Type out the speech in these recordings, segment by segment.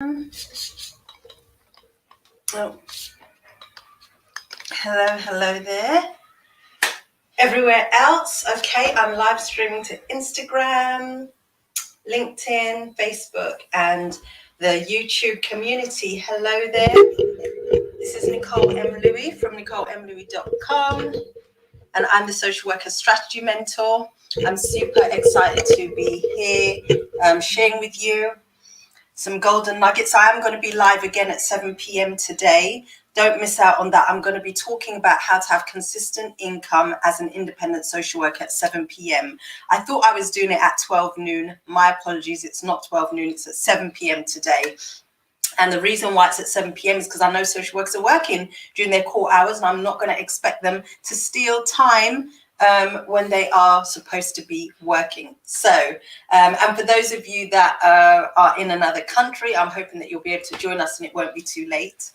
Oh, hello there. Everywhere else, okay, I'm live streaming to Instagram, LinkedIn, Facebook, and the YouTube community. Hello there. This is Nicole M. Louis from NicoleMLouis.com, and I'm the social worker strategy mentor. I'm super excited to be here sharing with you some golden nuggets. I am going to be live again at 7 p.m. today. Don't miss out on that. I'm going to be talking about how to have consistent income as an independent social worker at 7 p.m. I thought I was doing it at 12 noon. My apologies, it's not 12 noon, it's at 7 p.m. today. And the reason why it's at 7 p.m. is because I know social workers are working during their core hours, and I'm not going to expect them to steal time when they are supposed to be working. So, and for those of you that are in another country, I'm hoping that you'll be able to join us and it won't be too late.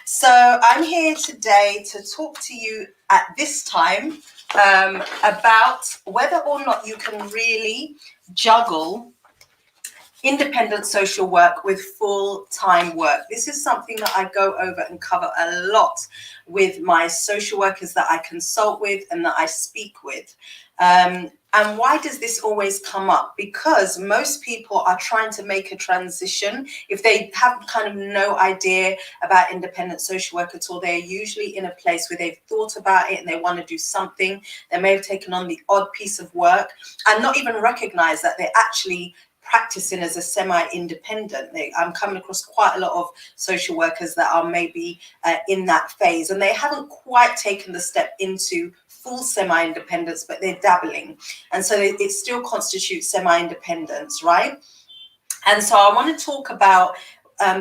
So I'm here today to talk to you at this time about whether or not you can really juggle independent social work with full-time work. This is something that I go over and cover a lot with my social workers that I consult with and that I speak with. And why does this always come up? Because most people are trying to make a transition. If they have kind of no idea about independent social work at all, they're usually in a place where they've thought about it and they want to do something. They may have taken on the odd piece of work and not even recognize that they're actually practicing as a semi-independent. I'm coming across quite a lot of social workers that are maybe in that phase, and they haven't quite taken the step into full semi-independence, but they're dabbling, and so it still constitutes semi-independence, right? And so I want to talk about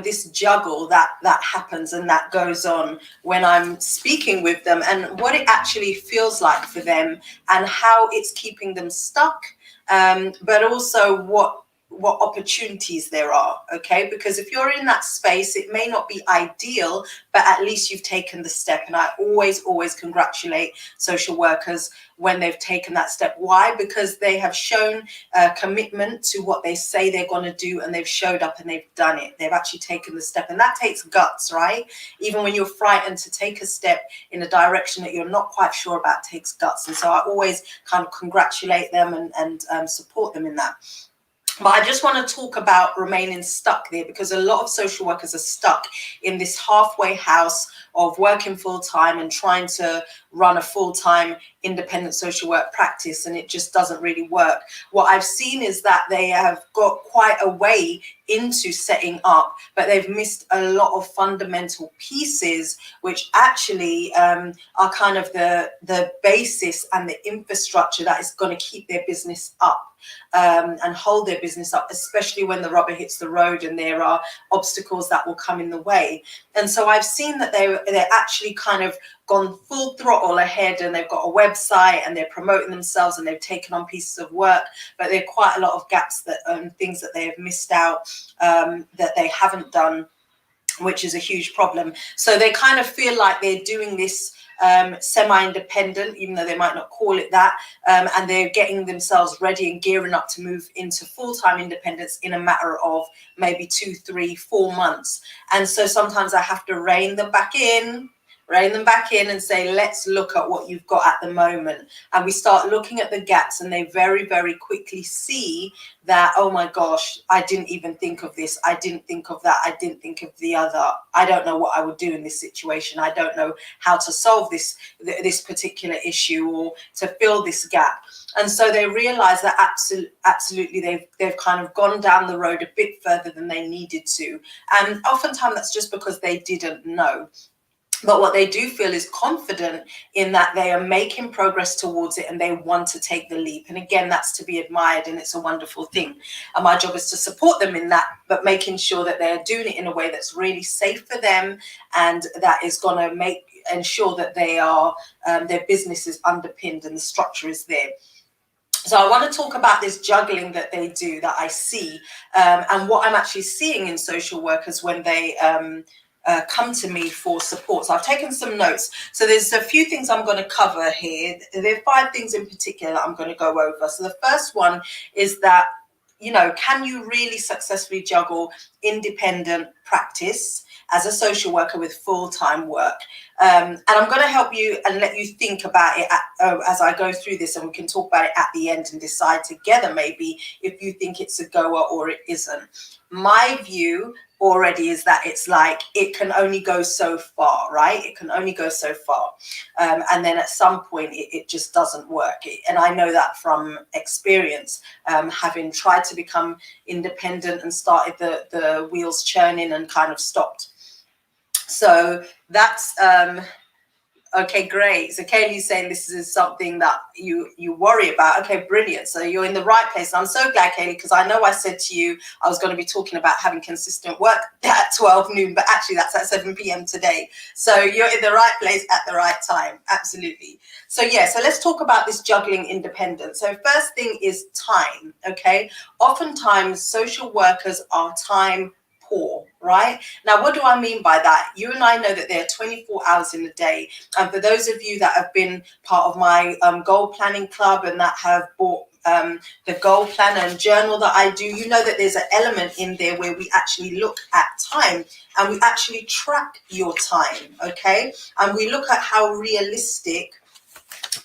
this juggle that happens and that goes on when I'm speaking with them, and what it actually feels like for them and how it's keeping them stuck, but also what opportunities there are, okay? Because if you're in that space, it may not be ideal, but at least you've taken the step. And I always congratulate social workers when they've taken that step. Why? Because they have shown commitment to what they say they're going to do, and they've showed up and they've done it. They've actually taken the step, and that takes guts, right? Even when you're frightened to take a step in a direction that you're not quite sure about, takes guts. And so I always kind of congratulate them and support them in that. But I just want to talk about remaining stuck there, because a lot of social workers are stuck in this halfway house of working full time and trying to run a full-time independent social work practice, and it just doesn't really work. What I've seen is that they have got quite a way into setting up, but they've missed a lot of fundamental pieces, which actually are kind of the basis and the infrastructure that is going to keep their business up. And hold their business up, especially when the rubber hits the road and there are obstacles that will come in the way. And so I've seen that they're actually kind of gone full throttle ahead, and they've got a website and they're promoting themselves and they've taken on pieces of work, but there are quite a lot of gaps that things that they have missed out, that they haven't done, which is a huge problem. So they kind of feel like they're doing this semi-independent, even though they might not call it that, and they're getting themselves ready and gearing up to move into full-time independence in a matter of maybe 2, 3, 4 months. And so sometimes I have to rein them back in and say, let's look at what you've got at the moment. And we start looking at the gaps, and they very, very quickly see that, oh my gosh, I didn't even think of this. I didn't think of that. I didn't think of the other. I don't know what I would do in this situation. I don't know how to solve this particular issue or to fill this gap. And so they realize that absolutely they've kind of gone down the road a bit further than they needed to. And oftentimes that's just because they didn't know. But what they do feel is confident in that they are making progress towards it and they want to take the leap. And again, that's to be admired, and it's a wonderful thing. And my job is to support them in that, but making sure that they're doing it in a way that's really safe for them, and that is going to ensure that they are their business is underpinned and the structure is there. So I want to talk about this juggling that they do, that I see, and what I'm actually seeing in social workers when they come to me for support. So I've taken some notes. So there's a few things I'm going to cover here. There are 5 things in particular that I'm going to go over. So the first one is that can you really successfully juggle independent practice as a social worker with full-time work? And I'm going to help you and let you think about it as I go through this, and we can talk about it at the end and decide together maybe if you think it's a goer or it isn't. My view already is that it's like it can only go so far, right? It can only go so far. And then at some point it just doesn't work. And I know that from experience, having tried to become independent and started the wheels churning and kind of stopped. So that's okay, great. So Kaylee's saying this is something that you worry about. Okay, brilliant. So you're in the right place. And I'm so glad, Kaylee, because I know I said to you I was going to be talking about having consistent work at 12 noon, but actually that's at 7 p.m. today. So you're in the right place at the right time. Absolutely. So yeah, so let's talk about this juggling independence. So first thing is time, okay? Oftentimes social workers are time poor, right? Now, what do I mean by that? You and I know that there are 24 hours in a day. And for those of you that have been part of my goal planning club and that have bought the goal planner and journal that I do, you know that there's an element in there where we actually look at time and we actually track your time, okay? And we look at how realistic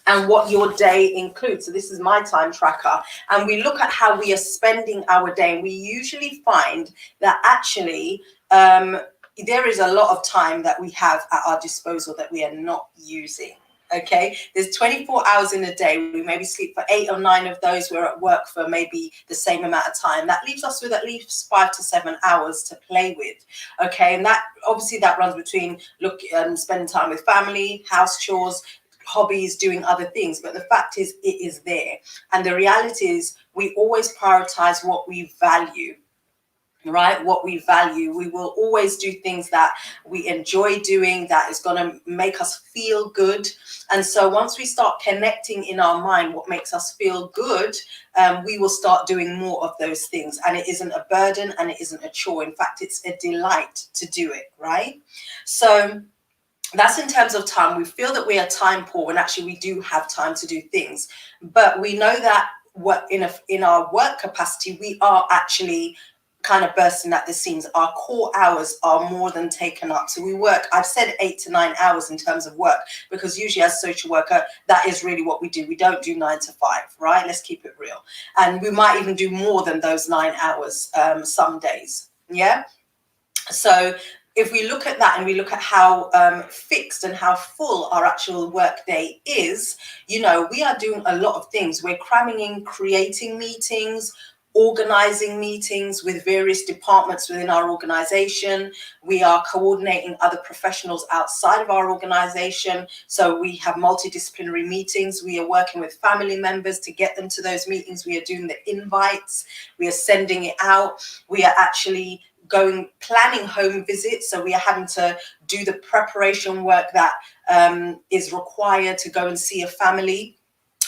and what your day includes. So this is my time tracker, and we look at how we are spending our day, and we usually find that actually there is a lot of time that we have at our disposal that we are not using. Okay, there's 24 hours in a day. We maybe sleep for 8 or 9 of those. We're at work for maybe the same amount of time. That leaves us with at least 5 to 7 hours to play with. Okay, and that obviously that runs between spending time with family, house chores, hobbies, doing other things. But the fact is, it is there. And the reality is we always prioritize what we value. Right, what we value. We will always do things that we enjoy doing, that is going to make us feel good. And so once we start connecting in our mind what makes us feel good, we will start doing more of those things. And it isn't a burden and it isn't a chore. In fact, it's a delight to do it, right? So that's in terms of time. We feel that we are time poor when actually we do have time to do things. But we know that in our work capacity, we are actually kind of bursting at the seams. Our core hours are more than taken up. So we work, I've said 8 to 9 hours in terms of work, because usually as a social worker, that is really what we do. We don't do 9 to 5, right? Let's keep it real. And we might even do more than those 9 hours some days. Yeah. So if we look at that and we look at how fixed and how full our actual work day is, we are doing a lot of things. We're cramming in creating meetings, organizing meetings with various departments within our organization. We are coordinating other professionals outside of our organization. So we have multidisciplinary meetings. We are working with family members to get them to those meetings. We are doing the invites. We are sending it out. We are actually planning home visits. So we are having to do the preparation work that is required to go and see a family,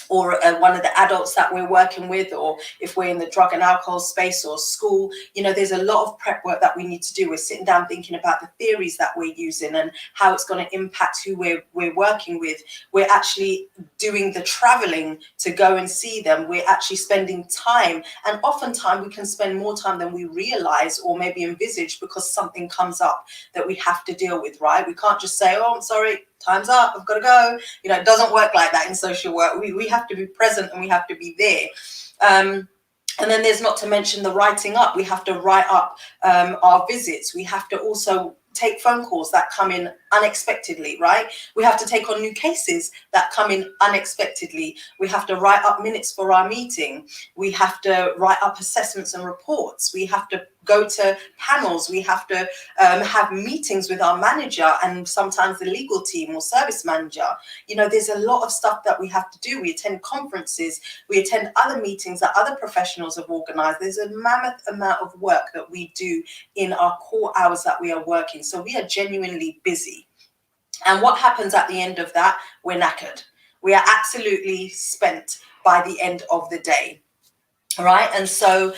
or one of the adults that we're working with, or if we're in the drug and alcohol space or school, there's a lot of prep work that we need to do. We're sitting down thinking about the theories that we're using and how it's going to impact who we're working with. We're actually doing the traveling to go and see them. We're actually spending time, and oftentimes we can spend more time than we realize or maybe envisage, because something comes up that we have to deal with, right? We can't just say, oh, I'm sorry, time's up, I've got to go. It doesn't work like that in social work. We have to be present and we have to be there. And then there's not to mention the writing up. We have to write up our visits. We have to also take phone calls that come in unexpectedly, right? We have to take on new cases that come in unexpectedly. We have to write up minutes for our meeting. We have to write up assessments and reports. We have to go to panels. We have to have meetings with our manager and sometimes the legal team or service manager. There's a lot of stuff that we have to do. We attend conferences. We attend other meetings that other professionals have organized. There's a mammoth amount of work that we do in our core hours that we are working. So we are genuinely busy. And what happens at the end of that? We're knackered. We are absolutely spent by the end of the day. Right. And so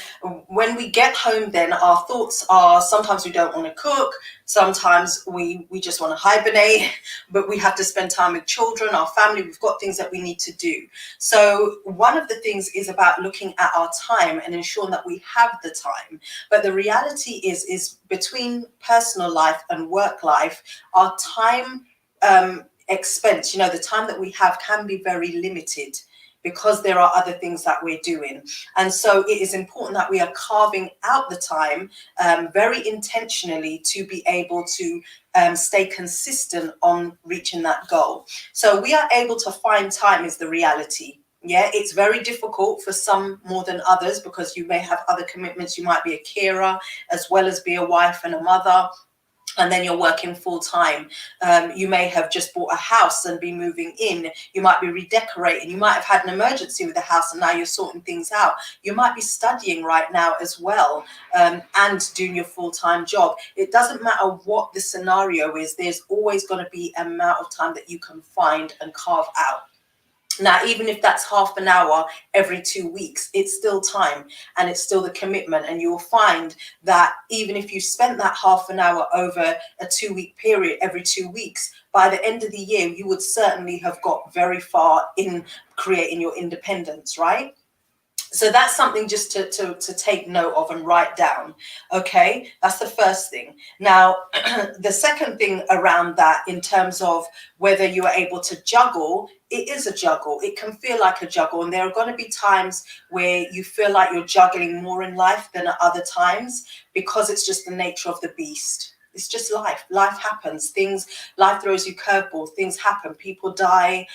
when we get home, then our thoughts are sometimes we don't want to cook, sometimes we just want to hibernate, but we have to spend time with children, our family, we've got things that we need to do. So one of the things is about looking at our time and ensuring that we have the time. But the reality is between personal life and work life, our time expense, the time that we have can be very limited because there are other things that we're doing. And so it is important that we are carving out the time very intentionally to be able to stay consistent on reaching that goal. So we are able to find time is the reality. Yeah, it's very difficult for some more than others because you may have other commitments. You might be a carer as well as be a wife and a mother, and then you're working full time. You may have just bought a house and be moving in. You might be redecorating. You might have had an emergency with the house and now you're sorting things out. You might be studying right now as well, and doing your full-time job. It doesn't matter what the scenario is, there's always going to be an amount of time that you can find and carve out. Now, even if that's half an hour every 2 weeks, it's still time and it's still the commitment. And you'll find that even if you spent that half an hour over a 2 week period every 2 weeks, by the end of the year, you would certainly have got very far in creating your independence, right? So that's something just to take note of and write down. Okay, that's the first thing. Now, the second thing around that, in terms of whether you are able to juggle, it is a juggle. It can feel like a juggle. And there are going to be times where you feel like you're juggling more in life than at other times because it's just the nature of the beast. It's just life. Life happens. Life throws you curveballs. Things happen. People die.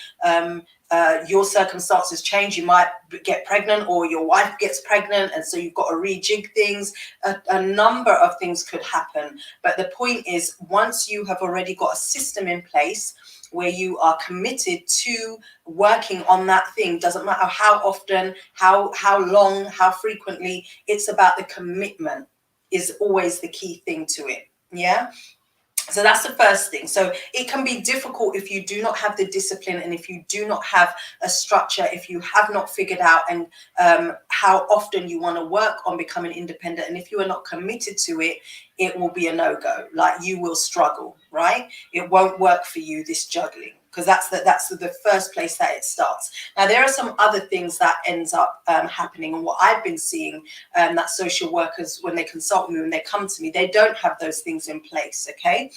Your circumstances change. You might get pregnant or your wife gets pregnant, and so you've got to rejig things. A number of things could happen. But the point is, once you have already got a system in place where you are committed to working on that thing, doesn't matter how often, how long, how frequently, it's about the commitment is always the key thing to it. Yeah. So that's the first thing. So it can be difficult if you do not have the discipline and if you do not have a structure, if you have not figured out and how often you want to work on becoming independent. And if you are not committed to it, it will be a no-go. Like, you will struggle, right? It won't work for you, this juggling, because that's the first place that it starts. Now, there are some other things that ends up happening, and what I've been seeing, that social workers, when they consult me, when they come to me, they don't have those things in place. Okay.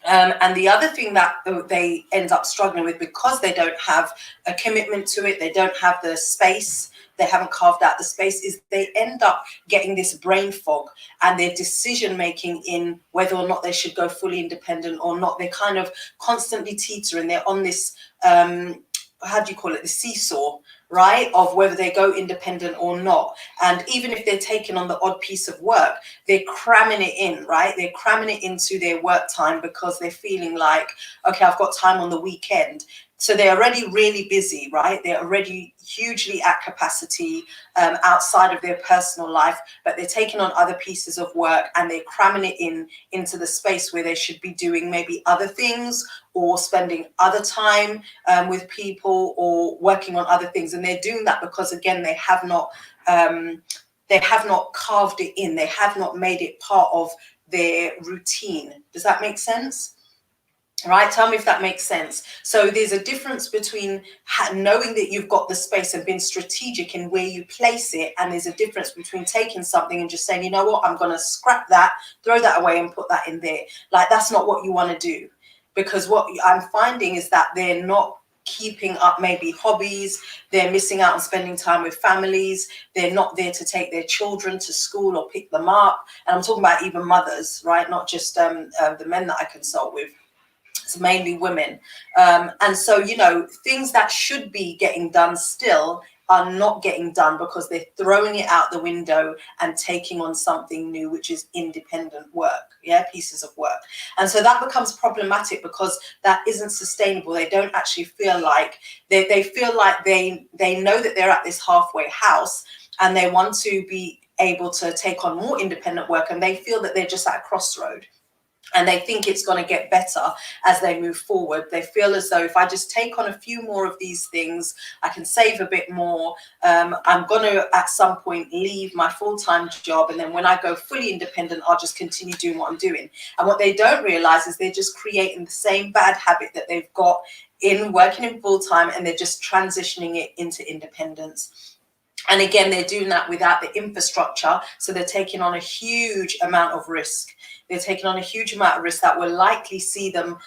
And the other thing that they end up struggling with, because they don't have a commitment to it, they don't have the space, they haven't carved out the space, is they end up getting this brain fog, and their decision making in whether or not they should go fully independent or not, they're kind of constantly teetering. They're on this, how do you call it, the seesaw, right, of whether they go independent or not. And even if they're taking on the odd piece of work, they're cramming it in, right? They're cramming it into their work time because they're feeling like, okay, I've got time on the weekend. So they're already really busy, right? They're already hugely at capacity outside of their personal life, but they're taking on other pieces of work and they're cramming it into the space where they should be doing maybe other things or spending other time with people or working on other things. And they're doing that because, again, they have not carved it in. They have not made it part of their routine. Does that make sense? Right, tell me if that makes sense. So there's a difference between knowing that you've got the space and being strategic in where you place it, and there's a difference between taking something and just saying, you know what, I'm going to scrap that, throw that away and put that in there. Like, that's not what you want to do, because what I'm finding is that they're not keeping up maybe hobbies, they're missing out on spending time with families, they're not there to take their children to school or pick them up. And I'm talking about even mothers, right, not just the men that I consult with. It's mainly women. And so, things that should be getting done still are not getting done because they're throwing it out the window and taking on something new, which is independent work, pieces of work. And so that becomes problematic because that isn't sustainable. They don't actually feel like, they feel like they know that they're at this halfway house and they want to be able to take on more independent work, and they feel that they're just at a crossroad. And they think it's going to get better as they move forward. They feel as though if I just take on a few more of these things, I can save a bit more. I'm going to at some point leave my full-time job, and then when I go fully independent, I'll just continue doing what I'm doing. And what they don't realize is they're just creating the same bad habit that they've got in working in full-time, and they're just transitioning it into independence. And again, they're doing that without the infrastructure. So they're taking on a huge amount of risk. They're taking on a huge amount of risk that will likely see them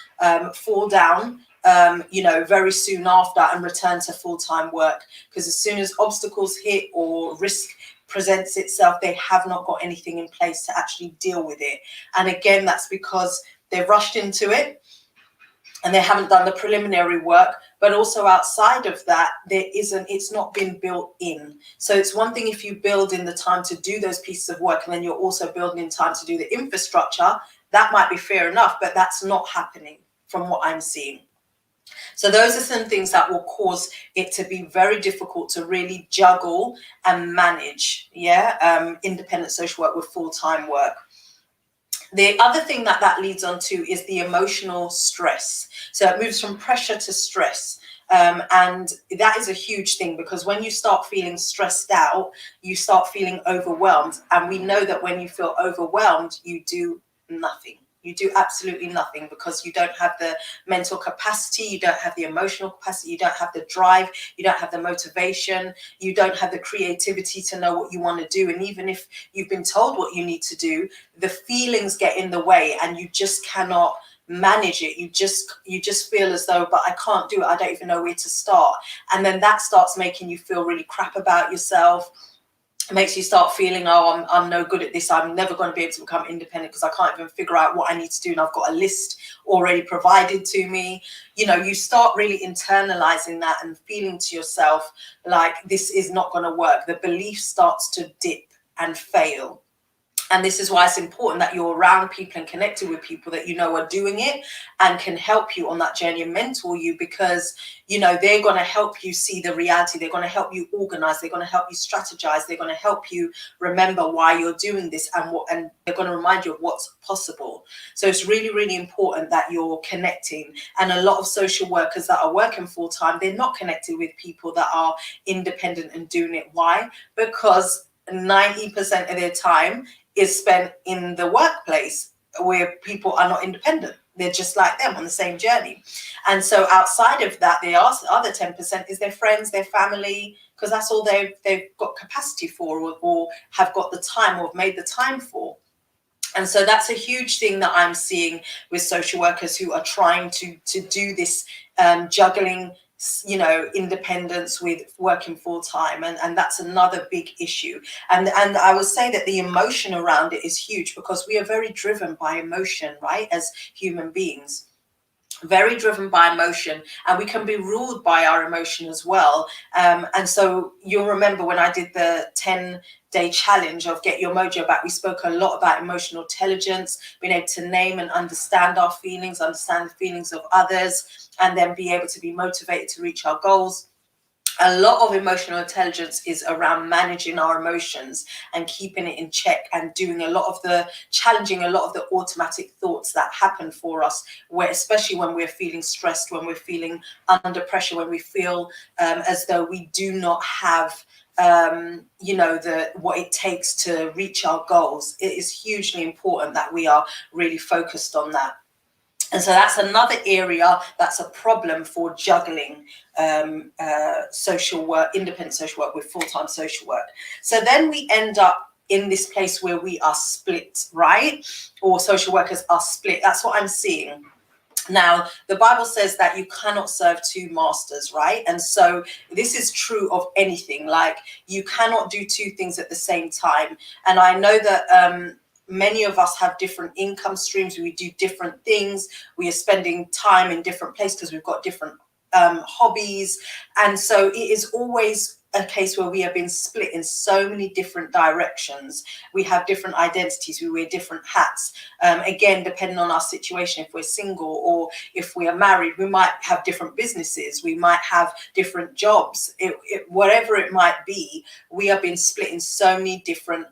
fall down, very soon after, and return to full-time work. Because as soon as obstacles hit or risk presents itself, they have not got anything in place to actually deal with it. And again, that's because they've rushed into it and they haven't done the preliminary work. But also outside of that, it's not been built in. So it's one thing if you build in the time to do those pieces of work, and then you're also building in time to do the infrastructure. That might be fair enough, but that's not happening from what I'm seeing. So those are some things that will cause it to be very difficult to really juggle and manage, independent social work with full-time work. The other thing that leads on to is the emotional stress. So it moves from pressure to stress. And that is a huge thing, because when you start feeling stressed out, you start feeling overwhelmed. And we know that when you feel overwhelmed, you do nothing. You do absolutely nothing, because you don't have the mental capacity, you don't have the emotional capacity, you don't have the drive, you don't have the motivation, you don't have the creativity to know what you want to do. And even if you've been told what you need to do, the feelings get in the way and you just cannot manage it. You just feel as though, but I can't do it. I don't even know where to start. And then that starts making you feel really crap about yourself. It makes you start feeling, oh, I'm no good at this. I'm never going to be able to become independent because I can't even figure out what I need to do. And I've got a list already provided to me. You start really internalizing that and feeling to yourself like this is not going to work. The belief starts to dip and fail. And this is why it's important that you're around people and connected with people that are doing it and can help you on that journey and mentor you, because, they're going to help you see the reality. They're going to help you organize. They're going to help you strategize. They're going to help you remember why you're doing this and they're going to remind you of what's possible. So it's really, really important that you're connecting. And a lot of social workers that are working full time, they're not connected with people that are independent and doing it. Why? Because 90% of their time is spent in the workplace where people are not independent. They're just like them on the same journey. And so outside of that, the other 10% is their friends, their family, because that's all they've got capacity for, or have got the time or have made the time for. And so that's a huge thing that I'm seeing with social workers who are trying to do this juggling, independence with working full time. And that's another big issue. And I would say that the emotion around it is huge, because we are very driven by emotion, right? As human beings, very driven by emotion, and we can be ruled by our emotion as well. And so you'll remember when I did the 10-day challenge of Get Your Mojo Back, we spoke a lot about emotional intelligence, being able to name and understand our feelings, understand the feelings of others, and then be able to be motivated to reach our goals. A lot of emotional intelligence is around managing our emotions and keeping it in check, and doing challenging a lot of the automatic thoughts that happen for us, especially when we're feeling stressed, when we're feeling under pressure, when we feel as though we do not have what it takes to reach our goals. It is hugely important that we are really focused on that. And so that's another area that's a problem for juggling social work, independent social work with full-time social work. So then we end up in this place where we are split, right? Or social workers are split. That's what I'm seeing. Now, the Bible says that you cannot serve two masters, right? And so this is true of anything. Like, you cannot do two things at the same time. And I know that many of us have different income streams. We do different things. We are spending time in different places because we've got different hobbies. And so it is always a case where we have been split in so many different directions. We have different identities. We wear different hats. Again, depending on our situation, if we're single or if we are married, we might have different businesses. We might have different jobs. Whatever it might be, we have been split in so many different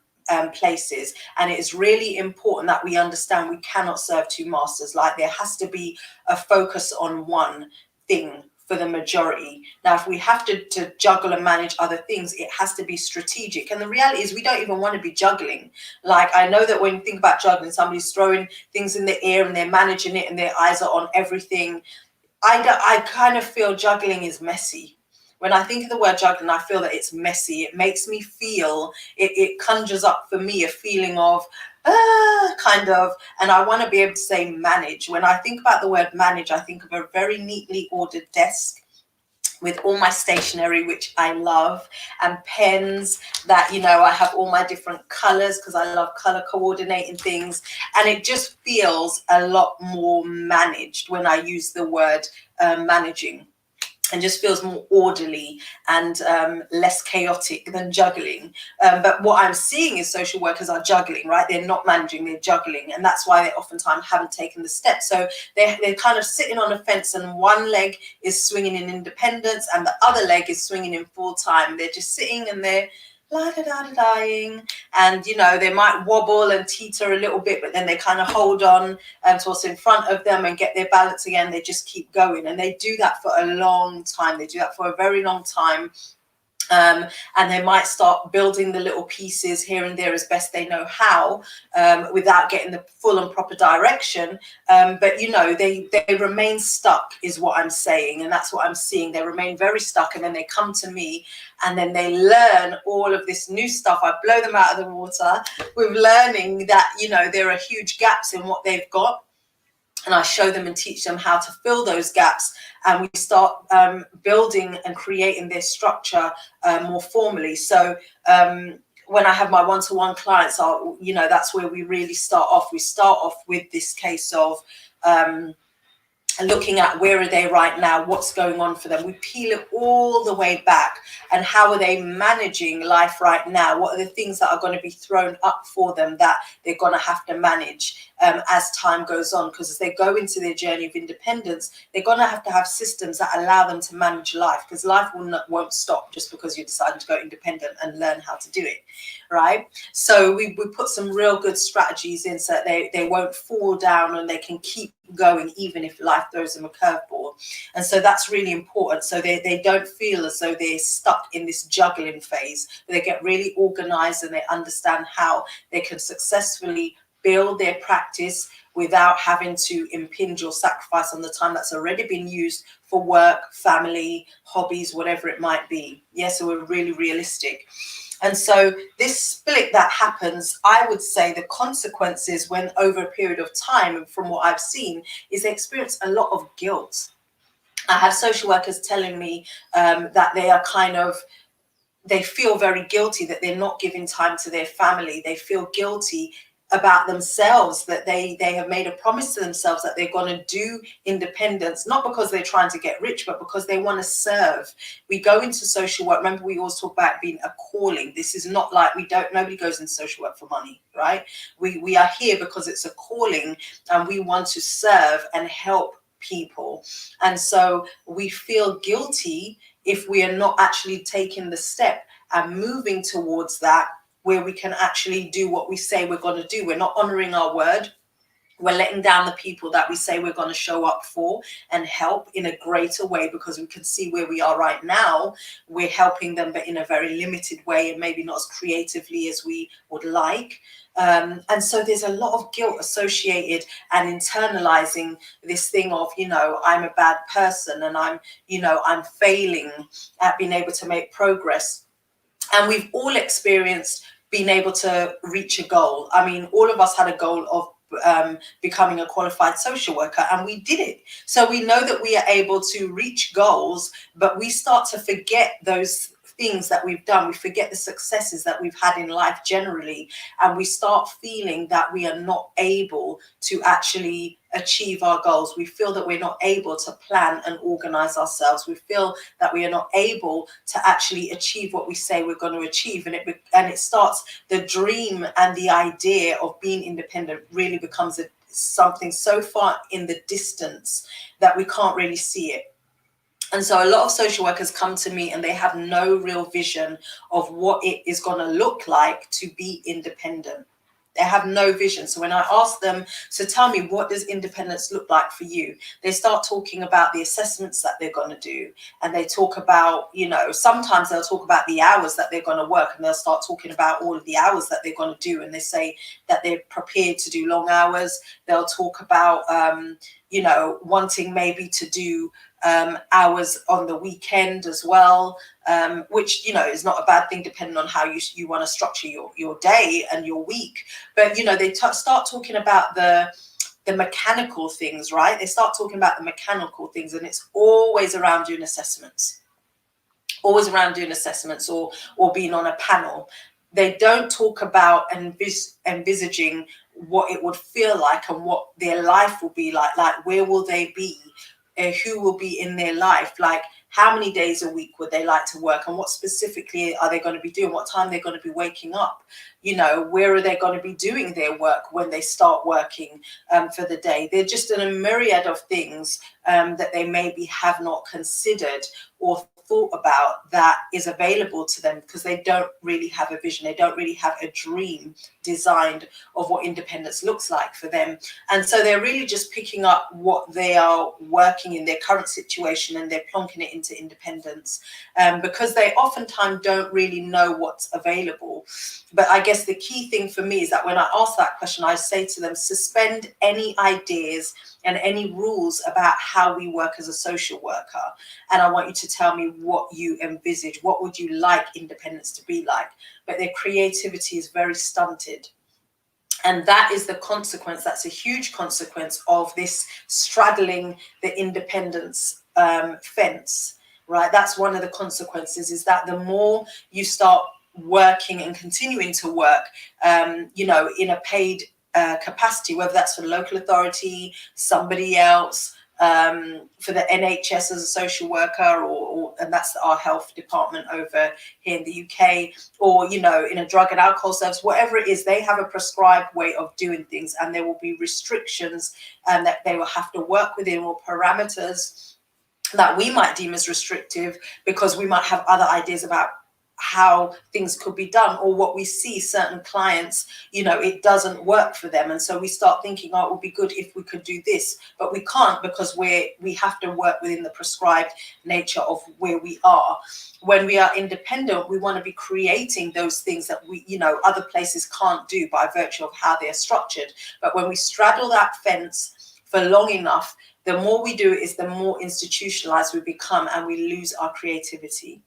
places. And it is really important that we understand we cannot serve two masters. Like, there has to be a focus on one thing for the majority. Now, if we have to juggle and manage other things, it has to be strategic. And the reality is we don't even want to be juggling. Like, I know that when you think about juggling, somebody's throwing things in the air and they're managing it and their eyes are on everything. I kind of feel juggling is messy. When I think of the word juggling, I feel that it's messy. It makes me feel, it conjures up for me a feeling of, kind of, and I want to be able to say manage. When I think about the word manage, I think of a very neatly ordered desk with all my stationery, which I love, and pens that, you know, I have all my different colors because I love color coordinating things. And it just feels a lot more managed when I use the word managing. And just feels more orderly and less chaotic than juggling. But what I'm seeing is social workers are juggling, right? They're not managing, they're juggling. And that's why they oftentimes haven't taken the step. So they're kind of sitting on a fence, and one leg is swinging in independence and the other leg is swinging in full time. They're just sitting and they're la-da-da-da-dying, and you know, they might wobble and teeter a little bit, but then they kind of hold on to what's in front of them and get their balance again. They just keep going, and they do that for a long time. They do that for a very long time. And they might start building the little pieces here and there as best they know how, without getting the full and proper direction. But you know, they remain stuck is what I'm saying, and that's what I'm seeing. They remain very stuck, and then they come to me and then they learn all of this new stuff. I blow them out of the water with learning that, you know, there are huge gaps in what they've got. And I show them and teach them how to fill those gaps. And we start building and creating their structure more formally. So when I have my one-to-one clients, you know, that's where we really start off. We start off with this case of looking at where are they right now, what's going on for them. We peel it all the way back, and how are they managing life right now? What are the things that are going to be thrown up for them that they're going to have to manage as time goes on? Because as they go into their journey of independence, they're going to have systems that allow them to manage life, because life won't stop just because you decide to go independent and learn how to do it, right? So we put some real good strategies in so that they won't fall down and they can keep going even if life throws them a curveball. And so that's really important. So they don't feel as though they're stuck in this juggling phase. They get really organized and they understand how they can successfully build their practice without having to impinge or sacrifice on the time that's already been used for work, family, hobbies, whatever it might be. Yes, so we're really realistic. And so this split that happens, I would say the consequences when over a period of time, and from what I've seen, is they experience a lot of guilt. I have social workers telling me that they feel very guilty that they're not giving time to their family. They feel guilty about themselves, that they have made a promise to themselves that they're going to do independence, not because they're trying to get rich, but because they want to serve. We go into social work, remember we always talk about being a calling. This is not like nobody goes into social work for money, right? We are here because it's a calling, and we want to serve and help people. And so we feel guilty if we are not actually taking the step and moving towards that, where we can actually do what we say we're going to do. We're not honoring our word. We're letting down the people that we say we're going to show up for and help in a greater way, because we can see where we are right now. We're helping them, but in a very limited way, and maybe not as creatively as we would like. And so there's a lot of guilt associated and internalizing this thing of, you know, I'm a bad person, and I'm failing at being able to make progress. And we've all experienced being able to reach a goal. I mean, all of us had a goal of becoming a qualified social worker, and we did it. So we know that we are able to reach goals, but we start to forget those things that we've done. We forget the successes that we've had in life generally, and we start feeling that we are not able to actually achieve our goals. We feel that we're not able to plan and organize ourselves. We feel that we are not able to actually achieve what we say we're going to achieve, and it starts, the dream and the idea of being independent really becomes something so far in the distance that we can't really see it. And so a lot of social workers come to me and they have no real vision of what it is going to look like to be independent. They have no vision. So when I ask them, so tell me, what does independence look like for you? They start talking about the assessments that they're going to do. And they talk about, sometimes they'll talk about the hours that they're going to work, and they'll start talking about all of the hours that they're going to do. And they say that they're prepared to do long hours. They'll talk about, wanting maybe to do hours on the weekend as well, which is not a bad thing depending on how you want to structure your day and your week. But they start talking about the mechanical things, right? They start talking about the mechanical things, and it's always around doing assessments, or being on a panel. They don't talk about envisaging what it would feel like and what their life will be like where will they be, who will be in their life, like how many days a week would they like to work, and what specifically are they going to be doing, what time they're going to be waking up, where are they going to be doing their work when they start working for the day. They're just in a myriad of things that they maybe have not considered or thought about that is available to them, because they don't really have a vision. They don't really have a dream designed of what independence looks like for them. And so they're really just picking up what they are working in their current situation and they're plonking it into independence, because they oftentimes don't really know what's available. But I guess the key thing for me is that when I ask that question, I say to them, suspend any ideas and any rules about how we work as a social worker. And I want you to tell me what you envisage. What would you like independence to be like? But their creativity is very stunted. And that is the consequence. That's a huge consequence of this straddling the independence fence, right? That's one of the consequences, is that the more you start working and continuing to work, in a paid capacity, whether that's for the local authority, somebody else, for the NHS as a social worker, and that's our health department over here in the UK, or in a drug and alcohol service, whatever it is, they have a prescribed way of doing things, and there will be restrictions that they will have to work within, or parameters that we might deem as restrictive because we might have other ideas about how things could be done, or what we see certain clients, it doesn't work for them. And so we start thinking, oh, it would be good if we could do this, but we can't, because we have to work within the prescribed nature of where we are. When we are independent, we want to be creating those things that we, other places can't do by virtue of how they're structured. But when we straddle that fence for long enough, the more we do it is the more institutionalized we become, and we lose our creativity.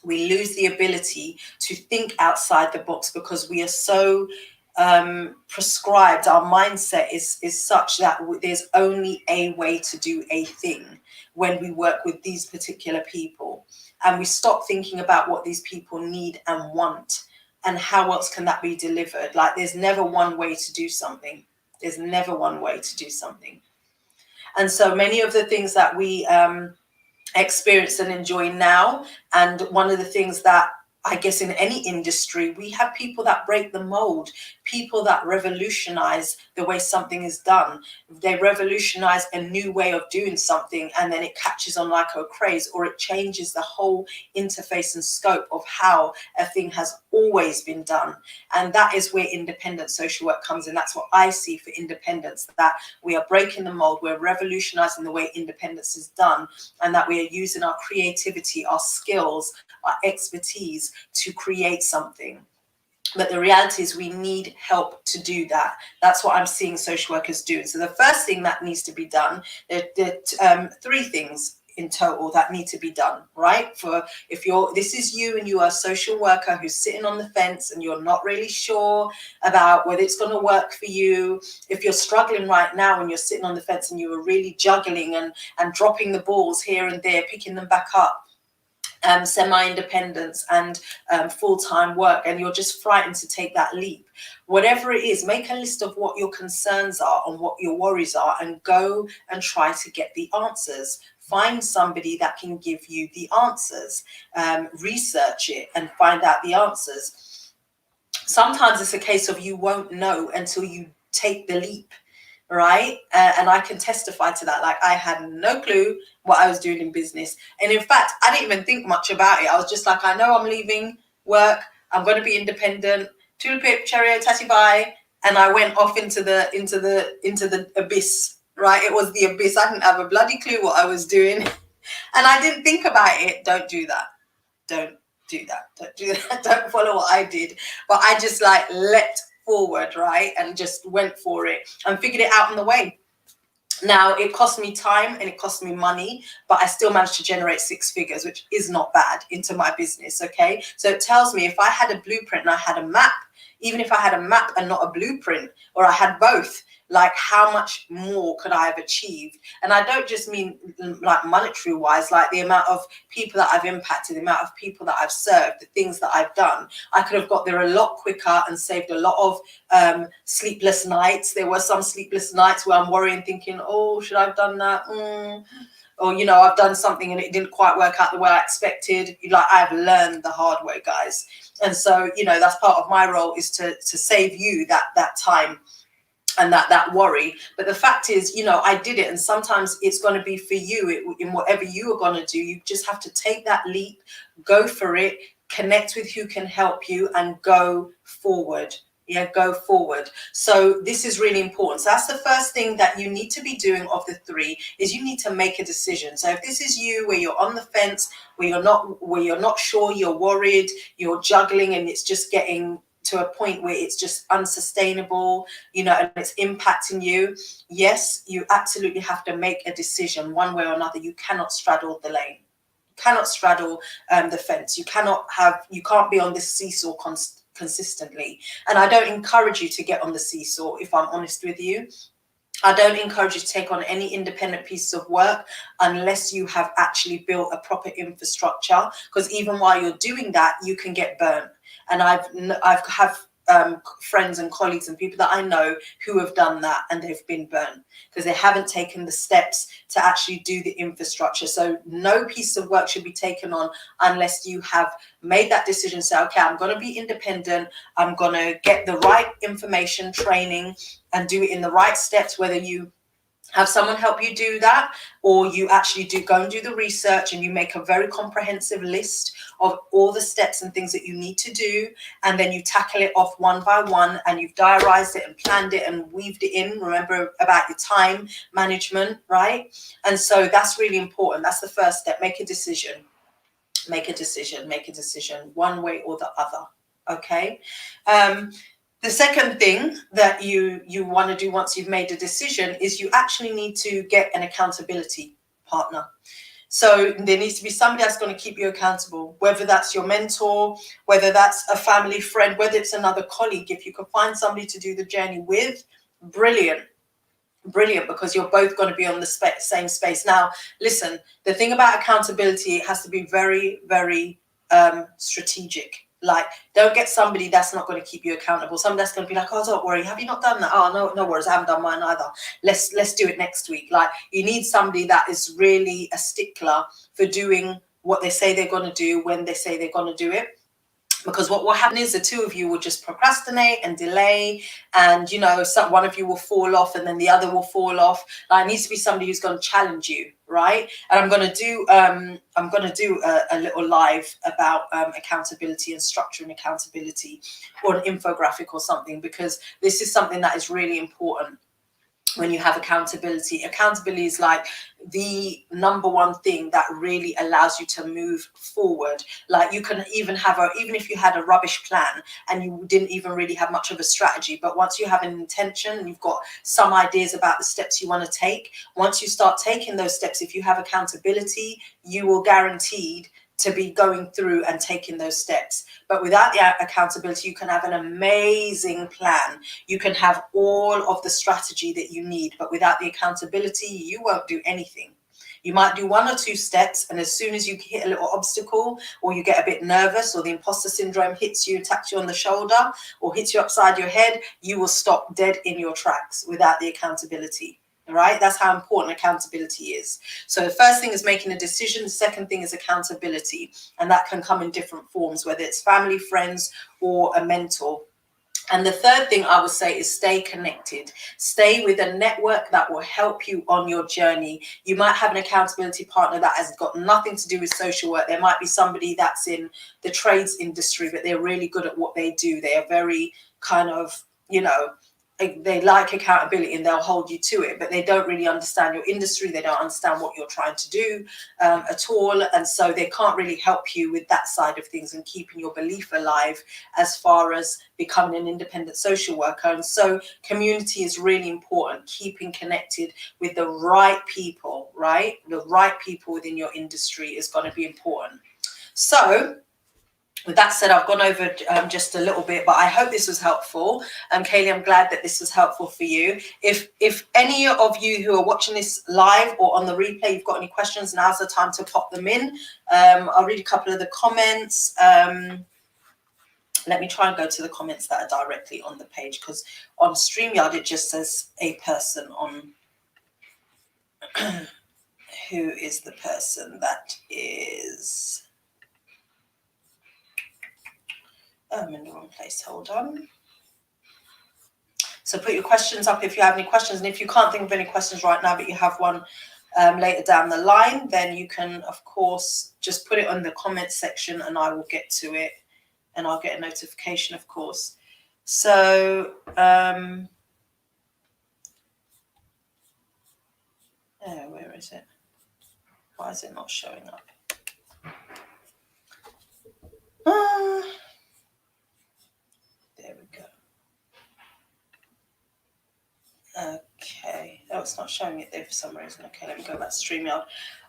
We lose the ability to think outside the box, because we are so prescribed. Our mindset is such that there's only a way to do a thing when we work with these particular people, and we stop thinking about what these people need and want, and how else can that be delivered. Like, there's never one way to do something. There's never one way to do something. And so many of the things that we experience and enjoy now, and one of the things that I guess in any industry, we have people that break the mold, people that revolutionize the way something is done. They revolutionize a new way of doing something, and then it catches on like a craze, or it changes the whole interface and scope of how a thing has always been done. And that is where independent social work comes in. That's what I see for independence, that we are breaking the mold, we're revolutionizing the way independence is done, and that we are using our creativity, our skills, our expertise to create something. But the reality is we need help to do that. That's what I'm seeing social workers do. So the first thing that needs to be done, there are three things in total that need to be done, right? For if this is you and you are a social worker who's sitting on the fence and you're not really sure about whether it's going to work for you, if you're struggling right now and you're sitting on the fence and you are really juggling and dropping the balls here and there, picking them back up, semi-independence and full-time work, and you're just frightened to take that leap, whatever it is, make a list of what your concerns are and what your worries are, and go and try to get the answers. Find somebody that can give you the answers. Research it and find out the answers. Sometimes it's a case of you won't know until you take the leap, right? And I can testify to that. Like, I had no clue what I was doing in business. And in fact, I didn't even think much about it. I was just like, I know I'm leaving work. I'm going to be independent. Tulip, cheerio, tatty bye. And I went off into the abyss, right? It was the abyss. I didn't have a bloody clue what I was doing. And I didn't think about it. Don't do that. Don't do that. Don't do that. Don't follow what I did. But I just like leapt forward, right? And just went for it and figured it out on the way. Now, it cost me time and it cost me money, but I still managed to generate 6 figures, which is not bad into my business, okay? So it tells me if I had a blueprint and I had a map, even if I had a map and not a blueprint, or I had both, like how much more could I have achieved? And I don't just mean like monetary wise, like the amount of people that I've impacted, the amount of people that I've served, the things that I've done. I could have got there a lot quicker and saved a lot of sleepless nights. There were some sleepless nights where I'm worrying, thinking, oh, should I have done that? Or, you know, I've done something and it didn't quite work out the way I expected. Like, I've learned the hard way, guys. And so, you know, that's part of my role, is to save you that time and that worry. But the fact is, you know, I did it, and sometimes it's going to be for you in whatever you are going to do. You just have to take that leap, go for it, connect with who can help you, and go forward. Yeah, go forward. So this is really important. So that's the first thing that you need to be doing of the 3, is you need to make a decision. So if this is you, where you're on the fence, where you're not sure, you're worried, you're juggling, and it's just getting to a point where it's just unsustainable, you know, and it's impacting you. Yes, you absolutely have to make a decision one way or another. You cannot straddle the lane. You cannot straddle the fence. You can't be on this seesaw consistently. And I don't encourage you to get on the seesaw, if I'm honest with you. I don't encourage you to take on any independent pieces of work unless you have actually built a proper infrastructure, because even while you're doing that, you can get burnt. And I've friends and colleagues and people that I know who have done that, and they've been burnt because they haven't taken the steps to actually do the infrastructure. So no piece of work should be taken on unless you have made that decision. Say, okay, I'm going to be independent. I'm going to get the right information, training, and do it in the right steps, whether you have someone help you do that, or you actually do go and do the research and you make a very comprehensive list of all the steps and things that you need to do, and then you tackle it off one by one, and you've diarized it and planned it and weaved it in. Remember about your time management, right? And so that's really important. That's the first step. Make a decision. Make a decision. Make a decision, one way or the other. Okay. The second thing that you want to do once you've made a decision is you actually need to get an accountability partner. So there needs to be somebody that's going to keep you accountable, whether that's your mentor, whether that's a family friend, whether it's another colleague. If you can find somebody to do the journey with, brilliant. Brilliant, because you're both going to be on the same space. Now, listen, the thing about accountability, it has to be very, very strategic. Like, don't get somebody that's not going to keep you accountable. Somebody that's going to be like, oh, don't worry, have you not done that? Oh, no worries, I haven't done mine either. Let's do it next week. Like, you need somebody that is really a stickler for doing what they say they're going to do when they say they're going to do it. Because what will happen is the two of you will just procrastinate and delay, and you know, one of you will fall off and then the other will fall off. Like, it needs to be somebody who's going to challenge you, right? And I'm going to do a little live about accountability and structuring accountability, or an infographic or something, because this is something that is really important. When you have accountability is like the number one thing that really allows you to move forward. Like, you can even even if you had a rubbish plan and you didn't even really have much of a strategy, but once you have an intention and you've got some ideas about the steps you want to take, once you start taking those steps, if you have accountability, you will guaranteed to be going through and taking those steps. But without the accountability, you can have an amazing plan. You can have all of the strategy that you need, but without the accountability, you won't do anything. You might do 1 or 2 steps, and as soon as you hit a little obstacle, or you get a bit nervous, or the imposter syndrome hits you, taps you on the shoulder, or hits you upside your head, you will stop dead in your tracks without the accountability. All right, that's how important accountability is. So the first thing is making a decision. The second thing is accountability, and that can come in different forms, whether it's family, friends, or a mentor. And the third thing I would say is stay connected. Stay with a network that will help you on your journey. You might have an accountability partner that has got nothing to do with social work. There might be somebody that's in the trades industry, but they're really good at what they do. They are very kind of, they like accountability and they'll hold you to it, but they don't really understand your industry. They don't understand what you're trying to do at all. And so they can't really help you with that side of things and keeping your belief alive as far as becoming an independent social worker. And so community is really important, keeping connected with the right people, right? The right people within your industry is going to be important. So with that said, I've gone over just a little bit, but I hope this was helpful. Kaylee, I'm glad that this was helpful for you. If any of you who are watching this live or on the replay, you've got any questions, now's the time to pop them in. I'll read a couple of the comments. Let me try and go to the comments that are directly on the page, because on StreamYard, it just says a person on who is the person that is... I'm in the wrong place. Hold on. So put your questions up if you have any questions. And if you can't think of any questions right now, but you have one later down the line, then you can, of course, just put it on the comments section and I will get to it and I'll get a notification, of course. So, where is it? Why is it not showing up? There we go. Okay. Oh, it's not showing it there for some reason. Okay, let me go back to StreamYard.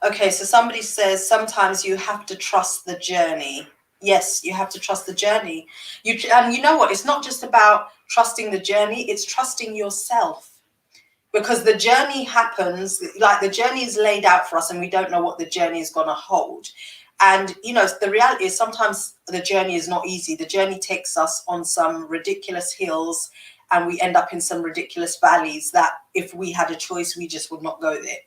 Okay, so somebody says sometimes you have to trust the journey. Yes, you have to trust the journey. And you know what? It's not just about trusting the journey. It's trusting yourself. Because the journey happens, like the journey is laid out for us and we don't know what the journey is going to hold. And, the reality is sometimes the journey is not easy. The journey takes us on some ridiculous hills and we end up in some ridiculous valleys that if we had a choice, we just would not go there.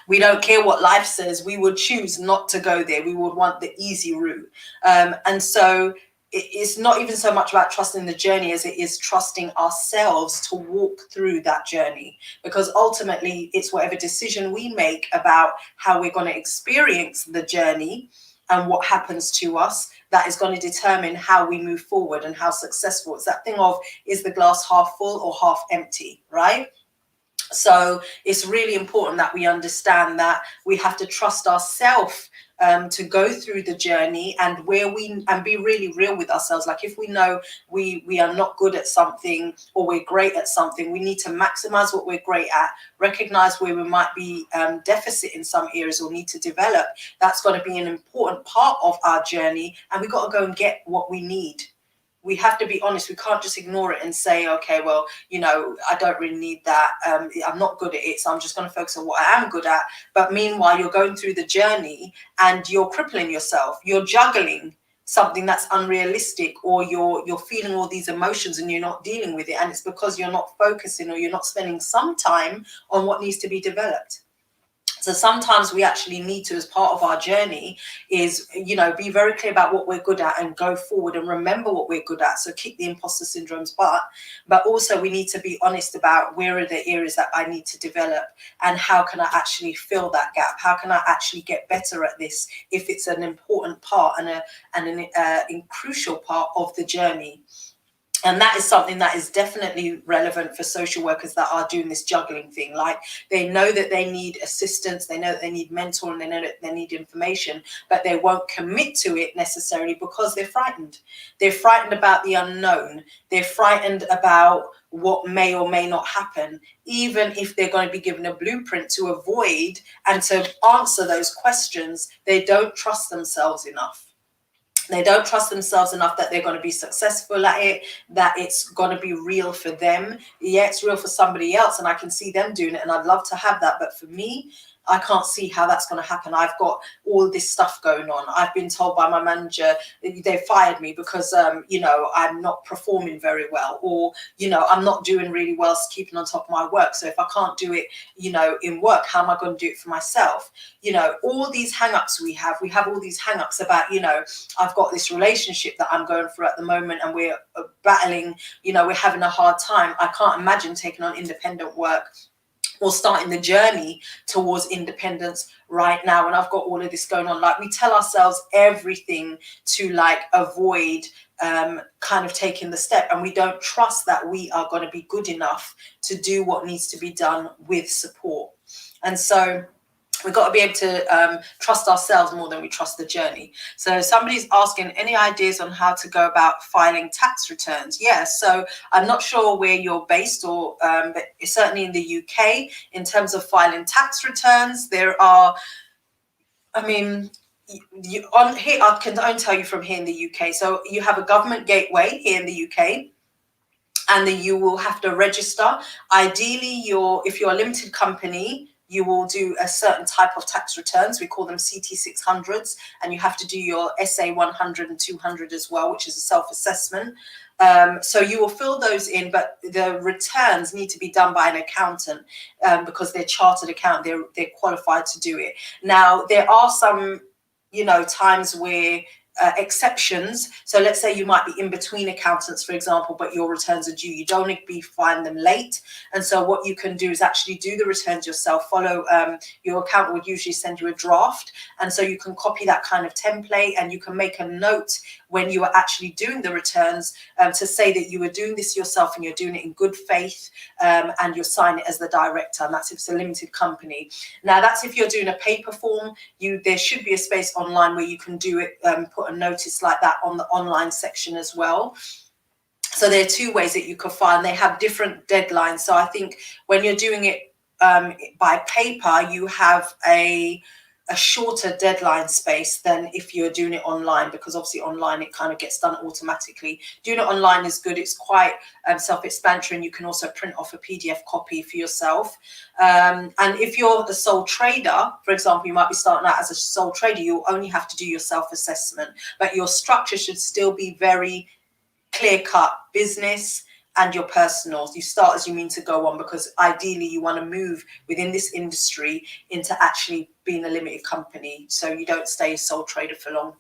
We don't care what life says. We would choose not to go there. We would want the easy route. And so it's not even so much about trusting the journey as it is trusting ourselves to walk through that journey, because ultimately it's whatever decision we make about how we're going to experience the journey and what happens to us that is going to determine how we move forward and how successful. It's that thing of, is the glass half full or half empty, right? So it's really important that we understand that we have to trust ourselves to go through the journey and be really real with ourselves. Like if we know we are not good at something or we're great at something, we need to maximize what we're great at, recognize where we might be deficit in some areas or need to develop. That's going to be an important part of our journey, and we've got to go and get what we need. We have to be honest. We can't just ignore it and say, okay, well, I don't really need that. I'm not good at it, so I'm just going to focus on what I am good at. But meanwhile, you're going through the journey and you're crippling yourself. You're juggling something that's unrealistic, or you're feeling all these emotions and you're not dealing with it. And it's because you're not focusing or you're not spending some time on what needs to be developed. So sometimes we actually need to, as part of our journey, is, be very clear about what we're good at and go forward and remember what we're good at. So kick the imposter syndrome's butt. But also we need to be honest about where are the areas that I need to develop and how can I actually fill that gap? How can I actually get better at this if it's an important part and a crucial part of the journey? And that is something that is definitely relevant for social workers that are doing this juggling thing. Like, they know that they need assistance, they know that they need mentor, and they know that they need information, but they won't commit to it necessarily because they're frightened. They're frightened about the unknown. They're frightened about what may or may not happen, even if they're going to be given a blueprint to avoid and to answer those questions. They don't trust themselves enough. They don't trust themselves enough that they're going to be successful at it, that it's going to be real for them. Yeah, it's real for somebody else and I can see them doing it and I'd love to have that. But for me, I can't see how that's going to happen. I've got all this stuff going on. I've been told by my manager they fired me because I'm not performing very well, or I'm not doing really well keeping on top of my work. So if I can't do it in work, how am I going to do it for myself? All these hang-ups we have all these hang-ups about I've got this relationship that I'm going through at the moment, and we're battling, we're having a hard time. I can't imagine taking on independent work or starting the journey towards independence right now when I've got all of this going on. Like, we tell ourselves everything to like avoid kind of taking the step, and we don't trust that we are going to be good enough to do what needs to be done with support. And so we've got to be able to trust ourselves more than we trust the journey. So somebody's asking, any ideas on how to go about filing tax returns? Yeah, so I'm not sure where you're based, or but certainly in the UK, in terms of filing tax returns, there are, I mean, on here, I can only tell you from here in the UK. So you have a government gateway here in the UK, and then you will have to register. Ideally, if you're a limited company, you will do a certain type of tax returns. We call them CT600s, and you have to do your SA 100 and 200 as well, which is a self-assessment. So you will fill those in, but the returns need to be done by an accountant because they're chartered accountant. They're qualified to do it. Now, there are some, times where exceptions. So let's say you might be in between accountants, for example, but your returns are due. You don't need to be filing them late. And so what you can do is actually do the returns yourself. Follow your accountant would usually send you a draft. And so you can copy that kind of template, and you can make a note when you are actually doing the returns to say that you were doing this yourself and you're doing it in good faith, and you'll sign it as the director. And that's if it's a limited company. Now, that's if you're doing a paper form. There should be a space online where you can do it, put a notice like that on the online section as well. So there are two ways that you could file, and they have different deadlines. So I think when you're doing it by paper, you have a shorter deadline space than if you're doing it online, because obviously online it kind of gets done automatically. Doing it online is good. It's quite self-explanatory, and you can also print off a PDF copy for yourself. And if you're a sole trader, for example, you might be starting out as a sole trader, you'll only have to do your self-assessment, but your structure should still be very clear-cut: business and your personals. You start as you mean to go on, because ideally you want to move within this industry into actually being a limited company, so you don't stay a sole trader for long.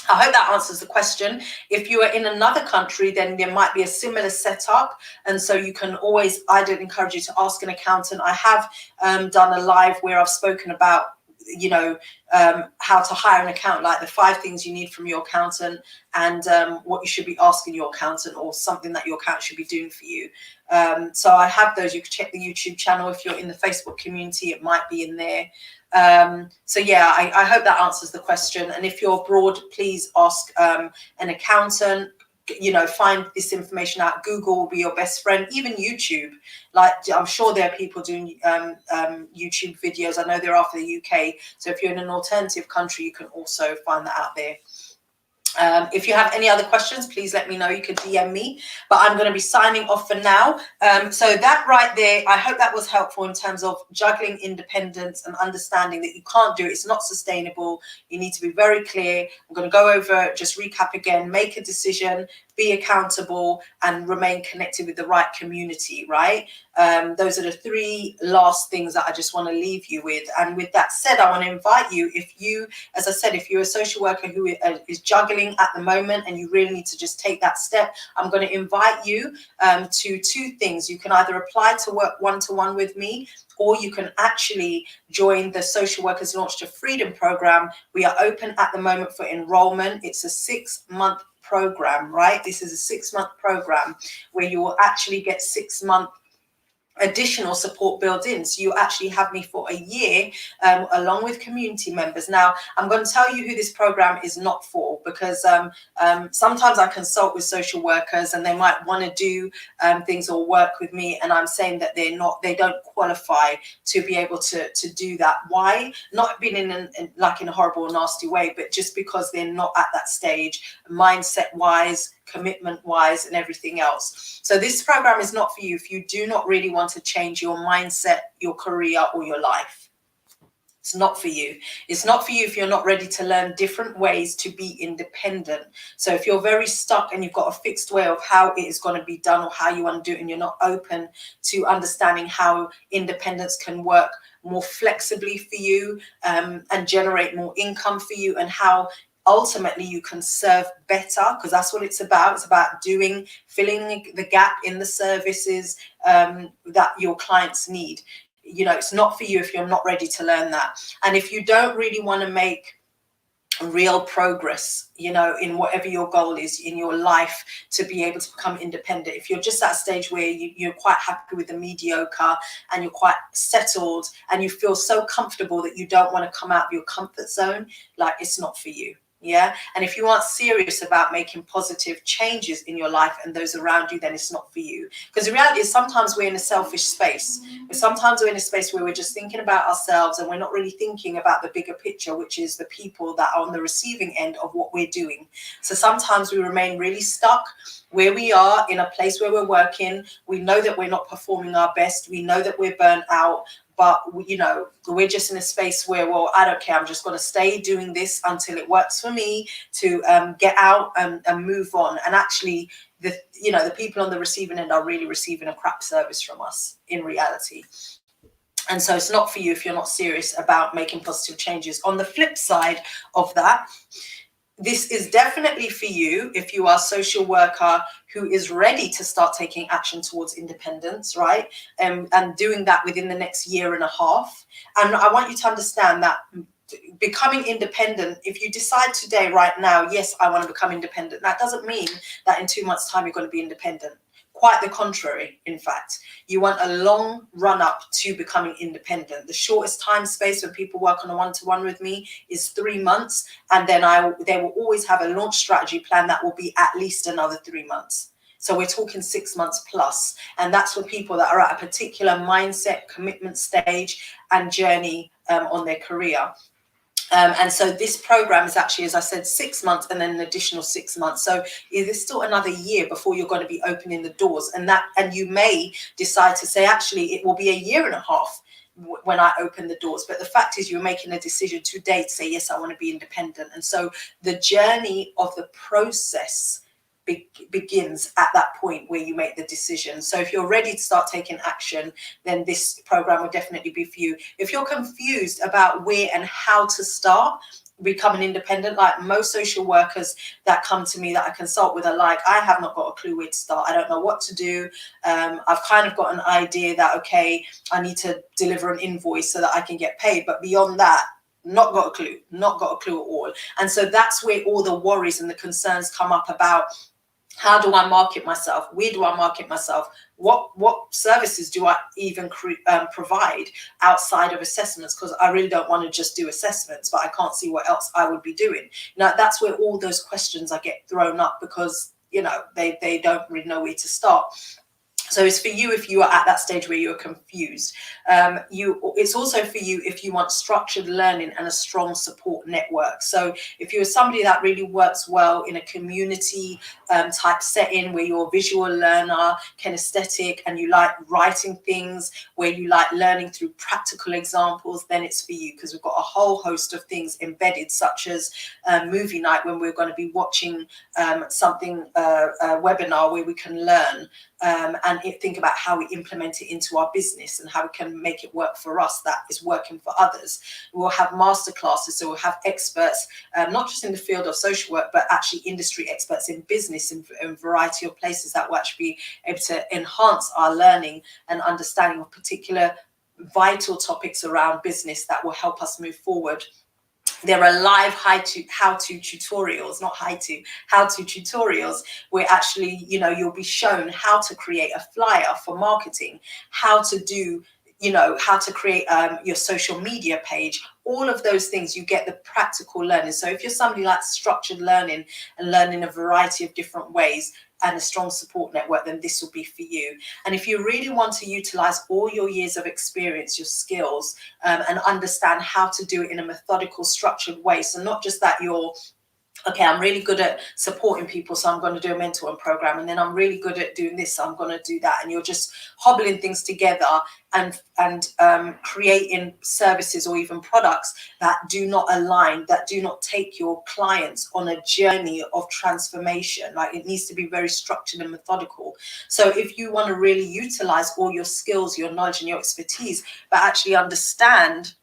I hope that answers the question. If you are in another country, then there might be a similar setup, and so you can always, I'd encourage you to ask an accountant. I have done a live where I've spoken about how to hire an accountant, like the 5 things you need from your accountant, and what you should be asking your accountant, or something that your accountant should be doing for you. So I have those. You can check the YouTube channel. If you're in the Facebook community, it might be in there. So yeah, I hope that answers the question. And if you're abroad, please ask an accountant. Find this information out. Google will be your best friend. Even YouTube, like I'm sure there are people doing YouTube videos. I know there are for the UK. So if you're in an alternative country, you can also find that out there. If you have any other questions, please let me know. You can DM me, but I'm going to be signing off for now. So that right there, I hope that was helpful in terms of juggling independence and understanding that you can't do it. It's not sustainable. You need to be very clear. I'm going to go over, just recap again: make a decision, be accountable, and remain connected with the right community, right? Those are the 3 last things that I just want to leave you with. And with that said, I want to invite you, as I said, if you're a social worker who is juggling at the moment and you really need to just take that step, I'm going to invite you to 2 things. You can either apply to work one-to-one with me, or you can actually join the Social Workers Launch to Freedom program. We are open at the moment for enrollment. It's a 6-month program, right? This is a 6-month program where you will actually get 6-month additional support built in. So you actually have me for a year, along with community members. Now, I'm going to tell you who this program is not for, because sometimes I consult with social workers and they might want to do things or work with me, and I'm saying that they don't qualify to be able to do that. Why? Not being in a horrible or nasty way, but just because they're not at that stage, mindset wise, commitment wise, and everything else. So this program is not for you if you do not really want to change your mindset, your career, or your life. It's not for you. It's not for you if you're not ready to learn different ways to be independent. So if you're very stuck and you've got a fixed way of how it is going to be done or how you want to do it, and you're not open to understanding how independence can work more flexibly for you, and generate more income for you, and how ultimately you can serve better, because that's what it's about. It's about filling the gap in the services that your clients need. It's not for you if you're not ready to learn that. And if you don't really want to make real progress, in whatever your goal is in your life to be able to become independent, if you're just at a stage where you're quite happy with the mediocre and you're quite settled and you feel so comfortable that you don't want to come out of your comfort zone, like, it's not for you. Yeah. And if you aren't serious about making positive changes in your life and those around you, then it's not for you. Because the reality is sometimes we're in a selfish space. Sometimes we're in a space where we're just thinking about ourselves and we're not really thinking about the bigger picture, which is the people that are on the receiving end of what we're doing. So sometimes we remain really stuck where we are in a place where we're working. We know that we're not performing our best. We know that we're burnt out. But, we're just in a space where, well, I don't care. I'm just going to stay doing this until it works for me to get out and move on. And actually, the people on the receiving end are really receiving a crap service from us in reality. And so it's not for you if you're not serious about making positive changes. On the flip side of that, this is definitely for you if you are a social worker who is ready to start taking action towards independence, right? And doing that within the next year and a half. And I want you to understand that becoming independent, if you decide today, right now, yes, I want to become independent, that doesn't mean that in 2 months' time you're going to be independent. Quite the contrary, in fact. You want a long run up to becoming independent. The shortest time space when people work on a one-to-one with me is 3 months. And then they will always have a launch strategy plan that will be at least another 3 months. So we're talking 6 months plus. And that's for people that are at a particular mindset, commitment stage and journey on their career. And so this program is actually, as I said, 6 months and then an additional 6 months. So there's still another year before you're going to be opening the doors. And you may decide to say, actually, it will be a year and a half when I open the doors. But the fact is, you're making a decision today to say, yes, I want to be independent. And so the journey of the process begins at that point where you make the decision. So if you're ready to start taking action, then this program will definitely be for you. If you're confused about where and how to start becoming independent, like most social workers that come to me that I consult with are like, I have not got a clue where to start. I don't know what to do. I've kind of got an idea that, okay, I need to deliver an invoice so that I can get paid. But beyond that, not got a clue at all. And so that's where all the worries and the concerns come up about, how do I market myself? Where do I market myself? What services do I even provide outside of assessments? Because I really don't want to just do assessments, but I can't see what else I would be doing. Now, that's where all those questions I get thrown up because, they don't really know where to start. So it's for you if you are at that stage where you're confused. It's also for you if you want structured learning and a strong support network. So if you're somebody that really works well in a community type setting where you're a visual learner, kinesthetic, and you like writing things, where you like learning through practical examples, then it's for you, because we've got a whole host of things embedded, such as movie night, when we're going to be watching a webinar where we can learn and think about how we implement it into our business and how we can make it work for us that is working for others. We'll have masterclasses, so we'll have experts, not just in the field of social work, but actually industry experts in business in a variety of places that will actually be able to enhance our learning and understanding of particular vital topics around business that will help us move forward. There are live how-to tutorials, how-to tutorials, where actually, you'll be shown how to create a flyer for marketing, how to do, how to create your social media page. All of those things, you get the practical learning. So if you're somebody like structured learning and learning a variety of different ways and a strong support network, then this will be for you. And if you really want to utilize all your years of experience, your skills, and understand how to do it in a methodical, structured way, so not just that you're okay, I'm really good at supporting people, so I'm going to do a mentoring program, and then I'm really good at doing this, so I'm going to do that. And you're just hobbling things together and creating services or even products that do not align, that do not take your clients on a journey of transformation. Like, it needs to be very structured and methodical. So if you want to really utilize all your skills, your knowledge and your expertise, but actually understand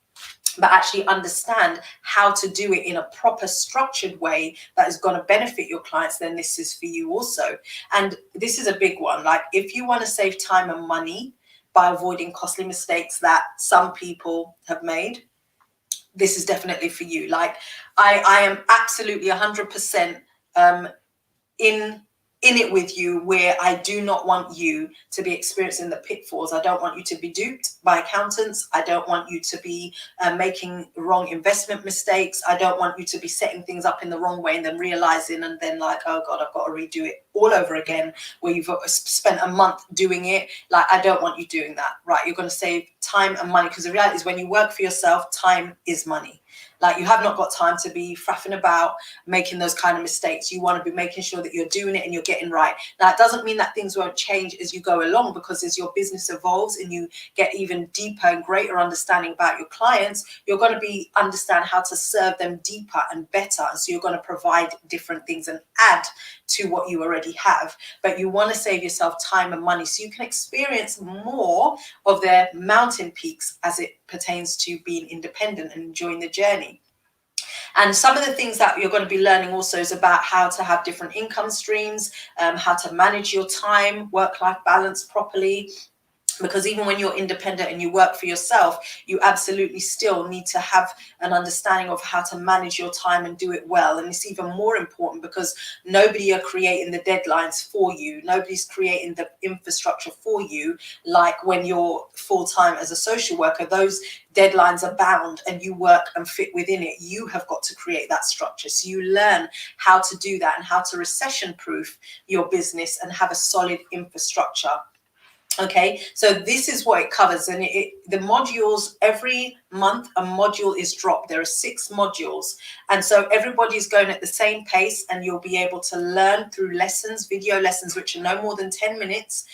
how to do it in a proper structured way that is going to benefit your clients, then this is for you also. And this is a big one. Like, if you want to save time and money by avoiding costly mistakes that some people have made, this is definitely for you. Like, I am absolutely 100% in it with you, where I do not want you to be experiencing the pitfalls. I don't want you to be duped by accountants. I don't want you to be making wrong investment mistakes. I don't want you to be setting things up in the wrong way and then realizing and then like, oh God, I've got to redo it all over again, where you've spent a month doing it. Like, I don't want you doing that, right? You're going to save time and money, because the reality is, when you work for yourself, time is money. Like, you have not got time to be faffing about making those kind of mistakes. You want to be making sure that you're doing it and you're getting right. Now, it doesn't mean that things won't change as you go along, because as your business evolves and you get even deeper and greater understanding about your clients, you're going to be understand how to serve them deeper and better. So you're going to provide different things and add to what you already have. But you want to save yourself time and money so you can experience more of their mountain peaks as it pertains to being independent and enjoying the journey. And some of the things that you're going to be learning also is about how to have different income streams, how to manage your time, work-life balance properly. Because even when you're independent and you work for yourself, you absolutely still need to have an understanding of how to manage your time and do it well. And it's even more important because nobody are creating the deadlines for you. Nobody's creating the infrastructure for you. Like when you're full-time as a social worker, those deadlines are bound and you work and fit within it. You have got to create that structure. So you learn how to do that and how to recession-proof your business and have a solid infrastructure. Okay, so this is what it covers, and the modules, every month a module is dropped. There are 6 modules, and so everybody's going at the same pace, and you'll be able to learn through lessons, video lessons, which are no more than 10 minutes.